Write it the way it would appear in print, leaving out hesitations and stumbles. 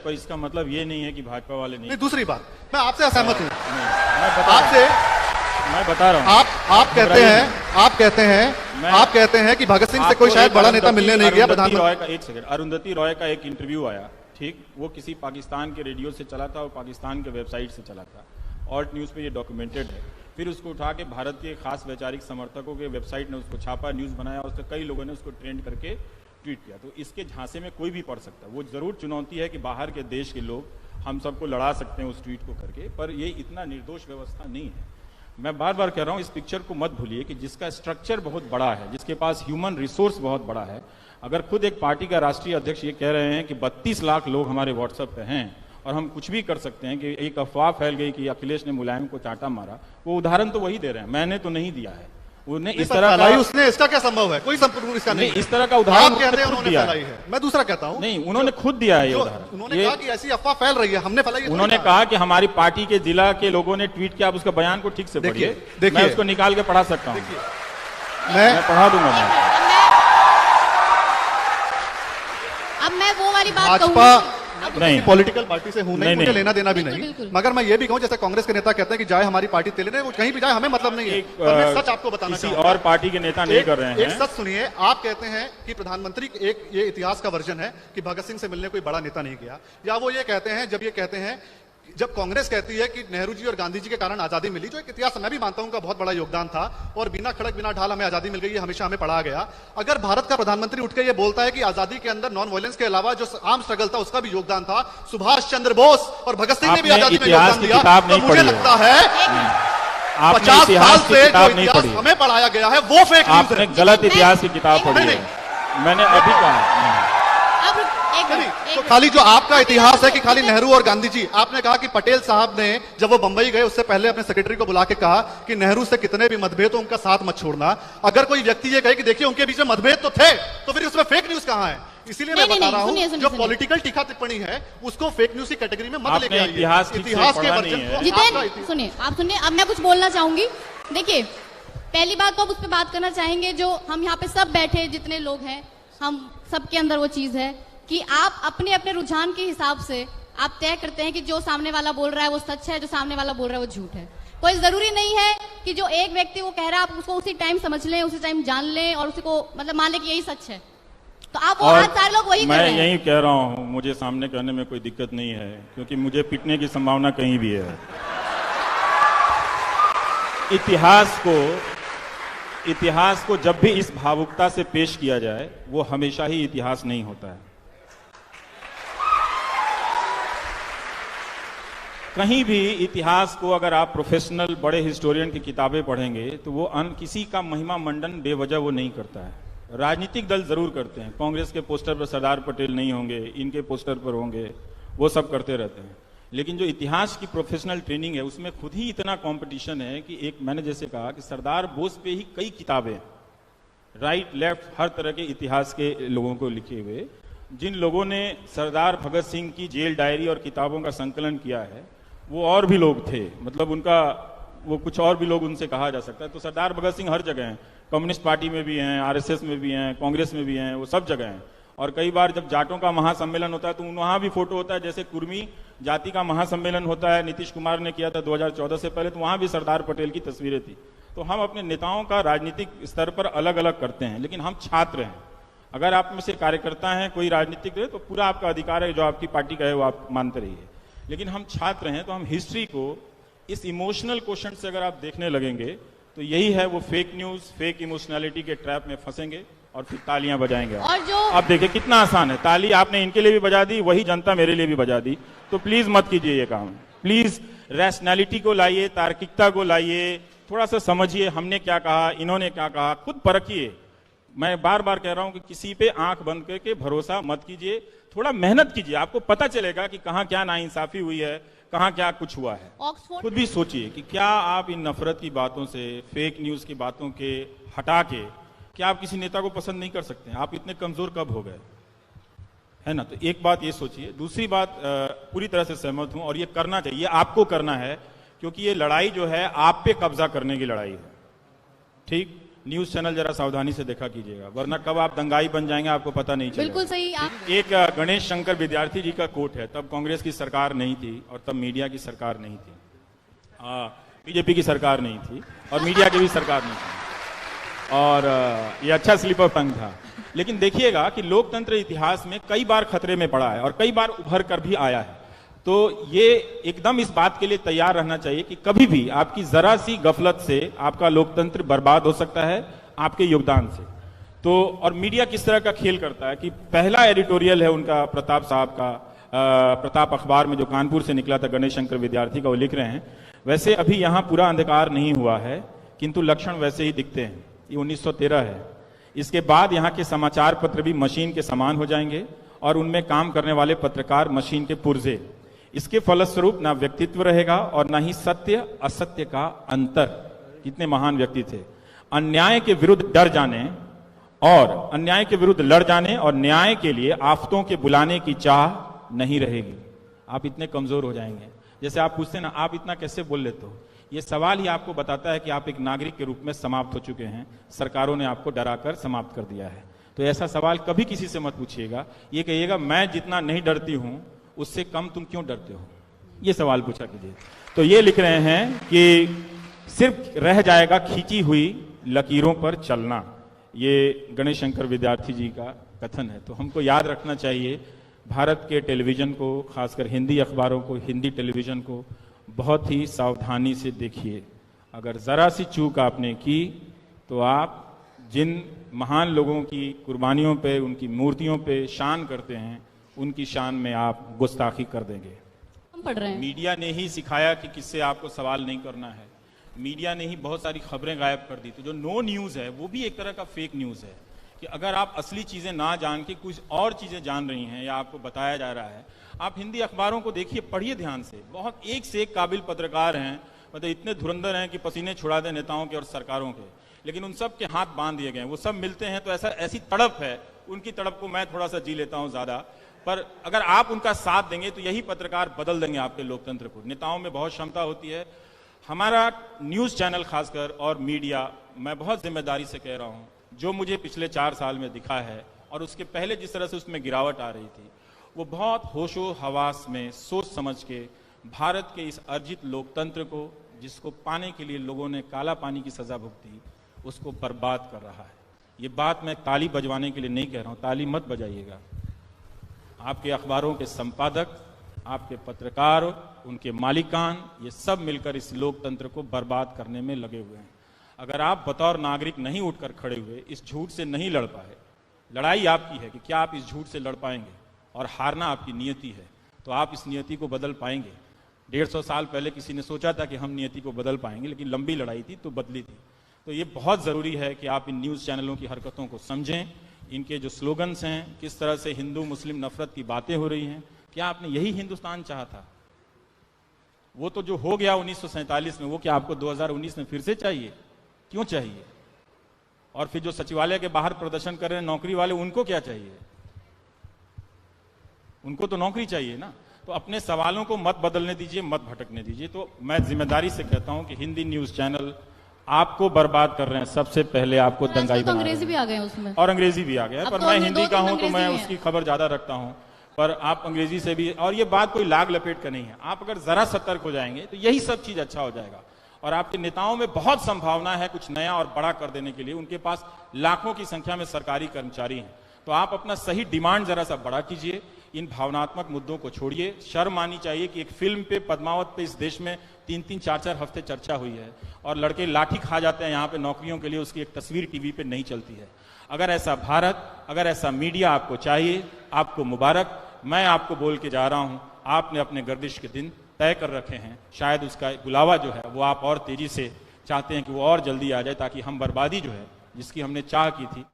पर इसका मतलब ये नहीं है कि भाजपा वाले नहीं। दूसरी बात, मैं आपसे असहमत हूँ। मैं बता रहा हूँ। आप कहते हैं कि भगत सिंह से कोई शायद बड़ा नेता मिलने नहीं गया। प्रधानमंत्री, एक सेकंड, अरुंधति रॉय का एक इंटरव्यू आया, ठीक, वो किसी पाकिस्तान के रेडियो से चला था और पाकिस्तान के वेबसाइट से चला था, ऑल्ट न्यूज पे ये डॉक्यूमेंटेड है। फिर उसको उठा के भारत के खास वैचारिक समर्थकों के वेबसाइट ने उसको छापा, न्यूज बनाया, उससे कई लोगों ने उसको ट्रेंड करके ट्वीट किया। तो इसके झांसे में कोई भी पढ़ सकता है। वो जरूर चुनौती है कि बाहर के देश के लोग हम सबको लड़ा सकते हैं उस ट्वीट को करके, पर ये इतना निर्दोष व्यवस्था नहीं है। मैं बार बार कह रहा हूं, इस पिक्चर को मत भूलिए कि जिसका स्ट्रक्चर बहुत बड़ा है, जिसके पास ह्यूमन रिसोर्स बहुत बड़ा है। अगर खुद एक पार्टी का राष्ट्रीय अध्यक्ष ये कह रहे हैं कि 32 लाख लोग हमारे व्हाट्सएप पे हैं और हम कुछ भी कर सकते हैं, कि एक अफवाह फैल गई कि अखिलेश ने मुलायम को चांटा मारा, वो उदाहरण तो वही दे रहे हैं, मैंने तो नहीं दिया है। उन्हें इस तरह का, उसने इसका क्या संभव है? कोई संपूर्ण इसका नहीं, इस तरह का उदाहरण आप कहते हैं उन्होंने फैलाई है। मैं दूसरा कहता हूं, नहीं, उन्होंने खुद दिया है ये उदाहरण। उन्होंने कहा कि ऐसी अफवाह फैल रही है, हमने फैलाई। उन्होंने कहा कि हमारी पार्टी के जिला के लोगों ने ट्वीट किया। आप उसका बयान को ठीक से पढ़िए, मैं उसको निकाल के पढ़ा सकता हूँ, मैं पढ़ा दूंगा। अब मैं वो वाली बात भाजपा नहीं, पॉलिटिकल पार्टी से हूं नहीं, मुझे लेना देना भी नहीं, मगर मैं ये भी कहूं, जैसे कांग्रेस के नेता कहते हैं कि जाए हमारी पार्टी तेले ने, वो कहीं भी जाए हमें मतलब नहीं है। मैं सच आपको बताना किसी और पार्टी के नेता नहीं कर रहे हैं। एक सच सुनिए, आप कहते हैं कि प्रधानमंत्री एक ये इतिहास का वर्जन है कि भगत सिंह से मिलने कोई बड़ा नेता नहीं गया, या वो ये कहते हैं, जब ये कहते हैं, जब कांग्रेस कहती है कि नेहरू जी और गांधी जी के कारण आजादी मिली, जो एक इतिहास मैं भी मानता हूं उनका बहुत बड़ा योगदान था, और बिना खड़क बिना ढाल हमें आजादी मिल गई, ये हमेशा हमें पढ़ा गया। अगर भारत का प्रधानमंत्री उठ के ये बोलता है कि आजादी के अंदर नॉन वायलेंस के अलावा जो आर्म स्ट्रगल था उसका भी योगदान था, सुभाष चंद्र बोस और भगत सिंह ने भी आजादी में योगदान दिया, तो मुझे लगता है 50 साल से जो इतिहास हमें पढ़ाया गया है वो फेक न्यूज़ है। गलत इतिहास की किताब पढ़ी है, मैंने अभी कहा। तो खाली जो आपका इतिहास है कि खाली नेहरू और गांधी जी, आपने कहा कि पटेल साहब ने जब वो बंबई गए उससे पहले अपने सेक्रेटरी को बुला के कहा कि नेहरू से कितने भी मतभेद हो उनका साथ मत छोड़ना। अगर कोई व्यक्ति ये कहे कि देखिए उनके बीच में मतभेद तो थे, तो फिर उसमें फेक न्यूज कहां है? इसीलिए मैं बता रहा हूं, जो पॉलिटिकल टीका टिप्पणी है उसको फेक न्यूज की कैटेगरी में मत लेके आइए। इतिहास के वर्जन को सुनिए, आप सुनिए। अब मैं कुछ बोलना चाहूंगी। देखिए, पहली बात तो आप उस पर बात करना चाहेंगे, जो हम यहाँ पे सब बैठे जितने लोग हैं, हम सबके अंदर वो चीज है कि आप अपने अपने रुझान के हिसाब से आप तय करते हैं कि जो सामने वाला बोल रहा है वो सच है, जो सामने वाला बोल रहा है वो झूठ है। कोई जरूरी नहीं है कि जो एक व्यक्ति वो कह रहा है आप उसको उसी टाइम समझ लें, उसी टाइम जान लें और उसी को मतलब मान लें कि यही सच है। तो आप आज सारे लोग वही कर रहे हैं। मैं यही कह रहा हूँ, मुझे सामने करने में कोई दिक्कत नहीं है, क्योंकि मुझे पिटने की संभावना कहीं भी है। इतिहास को जब भी इस भावुकता से पेश किया जाए, वो हमेशा ही इतिहास नहीं होता है। कहीं भी इतिहास को अगर आप प्रोफेशनल बड़े हिस्टोरियन की किताबें पढ़ेंगे तो वो किसी का महिमा मंडन बेवजह वो नहीं करता है। राजनीतिक दल जरूर करते हैं, कांग्रेस के पोस्टर पर सरदार पटेल नहीं होंगे, इनके पोस्टर पर होंगे, वो सब करते रहते हैं। लेकिन जो इतिहास की प्रोफेशनल ट्रेनिंग है उसमें खुद ही इतना कंपटीशन है कि एक मैंने जैसे कहा कि सरदार बोस पे ही कई किताबें, राइट लेफ्ट हर तरह के इतिहास के लोगों को लिखे हुए, जिन लोगों ने सरदार भगत सिंह की जेल डायरी और किताबों का संकलन किया है वो और भी लोग थे, मतलब उनका वो कुछ और भी लोग उनसे कहा जा सकता है। तो सरदार भगत सिंह हर जगह हैं, कम्युनिस्ट पार्टी में भी हैं, आरएसएस में भी हैं, कांग्रेस में भी हैं, वो सब जगह हैं। और कई बार जब जाटों का महासम्मेलन होता है तो वहां भी फोटो होता है, जैसे कुर्मी जाति का महासम्मेलन होता है, नीतीश कुमार ने किया था 2014 से पहले, तो वहां भी सरदार पटेल की तस्वीरें थी। तो हम अपने नेताओं का राजनीतिक स्तर पर अलग अलग करते हैं, लेकिन हम छात्र हैं। अगर आप में से कार्यकर्ता हैं, कोई राजनीतिक है, तो पूरा आपका अधिकार है, जो आपकी पार्टी का है वो आप मानते रहिए। लेकिन हम छात्र हैं तो हम हिस्ट्री को इस इमोशनल क्वेश्चन से अगर आप देखने लगेंगे तो यही है, वो फेक न्यूज, फेक इमोशनैलिटी के ट्रैप में फंसेंगे और फिर तालियां बजाएंगे। और जो अब देखिए कितना आसान है, ताली आपने इनके लिए भी बजा दी, वही जनता मेरे लिए भी बजा दी। तो प्लीज मत कीजिए ये काम, प्लीज रैशनैलिटी को लाइए, तार्किकता को लाइए, थोड़ा सा समझिए हमने क्या कहा, इन्होंने क्या कहा, खुद परखिए। मैं बार बार कह रहा हूं कि किसी पे आंख बंद करके भरोसा मत कीजिए, थोड़ा मेहनत कीजिए, आपको पता चलेगा कि कहां क्या नाइंसाफी हुई है, कहां क्या कुछ हुआ है। खुद भी सोचिए कि क्या आप इन नफरत की बातों से, फेक न्यूज की बातों के हटा के क्या आप किसी नेता को पसंद नहीं कर सकते हैं? आप इतने कमजोर कब हो गए, है ना? तो एक बात ये सोचिए। दूसरी बात, पूरी तरह से सहमत हूं और ये करना चाहिए, आपको करना है, क्योंकि ये लड़ाई जो है आप पे कब्जा करने की लड़ाई है, ठीक? न्यूज चैनल जरा सावधानी से देखा कीजिएगा, वरना कब आप दंगाई बन जाएंगे आपको पता नहीं चलेगा। बिल्कुल सही। आप एक गणेश शंकर विद्यार्थी जी का कोट है, तब कांग्रेस की सरकार नहीं थी और तब मीडिया की सरकार नहीं थी, बीजेपी की सरकार नहीं थी और मीडिया की भी सरकार नहीं थी, और ये अच्छा स्लिप ऑफ टंग था। लेकिन देखिएगा कि लोकतंत्र इतिहास में कई बार खतरे में पड़ा है और कई बार उभर कर भी आया है। तो ये एकदम इस बात के लिए तैयार रहना चाहिए कि कभी भी आपकी जरा सी गफलत से आपका लोकतंत्र बर्बाद हो सकता है, आपके योगदान से। तो और मीडिया किस तरह का खेल करता है कि पहला एडिटोरियल है उनका प्रताप साहब का, प्रताप अखबार में जो कानपुर से निकला था, गणेश शंकर विद्यार्थी का, वो लिख रहे हैं, वैसे अभी यहां पूरा अंधकार नहीं हुआ है किंतु लक्षण वैसे ही दिखते हैं। ये 1913 है। इसके बाद यहाँ के समाचार पत्र भी मशीन के समान हो जाएंगे और उनमें काम करने वाले पत्रकार मशीन के पुर्जे। इसके फलस्वरूप ना व्यक्तित्व रहेगा और ना ही सत्य असत्य का अंतर। कितने महान व्यक्ति थे। अन्याय के विरुद्ध डर जाने और अन्याय के विरुद्ध लड़ जाने और न्याय के लिए आफतों के बुलाने की चाह नहीं रहेगी। आप इतने कमजोर हो जाएंगे। जैसे आप पूछते हैं ना, आप इतना कैसे बोल लेते हो, ये सवाल ही आपको बताता है कि आप एक नागरिक के रूप में समाप्त हो चुके हैं। सरकारों ने आपको डराकर समाप्त कर दिया है। तो ऐसा सवाल कभी किसी से मत पूछिएगा। ये कहिएगा मैं जितना नहीं डरती हूं उससे कम तुम क्यों डरते हो, ये सवाल पूछा कीजिए। तो ये लिख रहे हैं कि सिर्फ रह जाएगा खींची हुई लकीरों पर चलना। ये गणेश शंकर विद्यार्थी जी का कथन है। तो हमको याद रखना चाहिए, भारत के टेलीविजन को, खासकर हिंदी अखबारों को, हिंदी टेलीविजन को बहुत ही सावधानी से देखिए। अगर जरा सी चूक आपने की तो आप जिन महान लोगों की कुर्बानियों पे, उनकी मूर्तियों पे शान करते हैं, उनकी शान में आप गुस्ताखी कर देंगे। हम पढ़ रहे हैं। मीडिया ने ही सिखाया कि किससे आपको सवाल नहीं करना है। मीडिया ने ही बहुत सारी खबरें गायब कर दी। तो जो नो न्यूज है वो भी एक तरह का फेक न्यूज है कि अगर आप असली चीजें ना जान के कुछ और चीजें जान रही हैं या आपको बताया जा रहा है। आप हिंदी अखबारों को देखिए, पढ़िए ध्यान से। बहुत एक से एक काबिल पत्रकार हैं, मतलब इतने धुरंधर हैं कि पसीने छुड़ा दें नेताओं के और सरकारों के, लेकिन उन सब के हाथ बांध दिए गए। वो सब मिलते हैं तो ऐसी तड़प है, उनकी तड़प को मैं थोड़ा सा जी लेता हूं ज्यादा, पर अगर आप उनका साथ देंगे तो यही पत्रकार बदल देंगे आपके लोकतंत्र को। नेताओं में बहुत क्षमता होती है। हमारा न्यूज चैनल खासकर और मीडिया, मैं बहुत जिम्मेदारी से कह रहा हूं, जो मुझे पिछले 4 साल में दिखा है और उसके पहले जिस तरह से उसमें गिरावट आ रही थी, वो बहुत होशो हवास में सोच समझ के भारत के इस अर्जित लोकतंत्र को, जिसको पाने के लिए लोगों ने काला पानी की सजा भुगती, उसको बर्बाद कर रहा है। ये बात मैं ताली बजवाने के लिए नहीं कह रहा हूं, ताली मत बजाइएगा। आपके अखबारों के संपादक, आपके पत्रकार, उनके मालिकान, ये सब मिलकर इस लोकतंत्र को बर्बाद करने में लगे हुए हैं। अगर आप बतौर नागरिक नहीं उठकर खड़े हुए, इस झूठ से नहीं लड़ पाए, लड़ाई आपकी है कि क्या आप इस झूठ से लड़ पाएंगे, और हारना आपकी नियति है, तो आप इस नियति को बदल पाएंगे। 150 साल पहले किसी ने सोचा था कि हम नियति को बदल पाएंगे, लेकिन लंबी लड़ाई थी तो बदली थी। तो ये बहुत जरूरी है कि आप इन न्यूज चैनलों की हरकतों को समझें, इनके जो स्लोगन्स हैं, किस तरह से हिंदू मुस्लिम नफरत की बातें हो रही हैं। क्या आपने यही हिंदुस्तान चाहा था? वो तो जो हो गया 1947 में, वो क्या आपको 2019 में फिर से चाहिए? क्यों चाहिए? और फिर जो सचिवालय के बाहर प्रदर्शन कर रहे हैं नौकरी वाले, उनको क्या चाहिए? उनको तो नौकरी चाहिए ना। तो अपने सवालों को मत बदलने दीजिए, मत भटकने दीजिए। तो मैं जिम्मेदारी से कहता हूं कि हिंदी न्यूज चैनल आपको बर्बाद कर रहे हैं। सबसे पहले आपको दंगाई बना रहे हैं। अंग्रेजी भी आ गए उसमें, और अंग्रेजी भी आ गया है, पर तो मैं हिंदी का हूं तो मैं अंग्रेजी उसकी खबर ज्यादा रखता हूं। पर आप अंग्रेजी से भी, और ये बात कोई लाग लपेट का नहीं है। आप अगर जरा सतर्क हो जाएंगे तो यही सब चीज अच्छा हो जाएगा। और आपके नेताओं में बहुत संभावना है कुछ नया और बड़ा कर देने के लिए। उनके पास लाखों की संख्या में सरकारी कर्मचारी हैं। तो आप अपना सही डिमांड जरा सा बड़ा कीजिए, इन भावनात्मक मुद्दों को छोड़िए। शर्म आनी चाहिए कि एक फिल्म पे, पद्मावत पे, इस देश में 3-3, 4-4 हफ्ते चर्चा हुई है और लड़के लाठी खा जाते हैं यहाँ पे नौकरियों के लिए, उसकी एक तस्वीर टीवी पे नहीं चलती है। अगर ऐसा भारत, अगर ऐसा मीडिया आपको चाहिए, आपको मुबारक। मैं आपको बोल के जा रहा हूं, आपने अपने गर्दिश के दिन तय कर रखे हैं। शायद उसका बुलावा जो है वो आप और तेजी से चाहते हैं कि वो और जल्दी आ जाए, ताकि हम बर्बादी जो है जिसकी हमने चाह की थी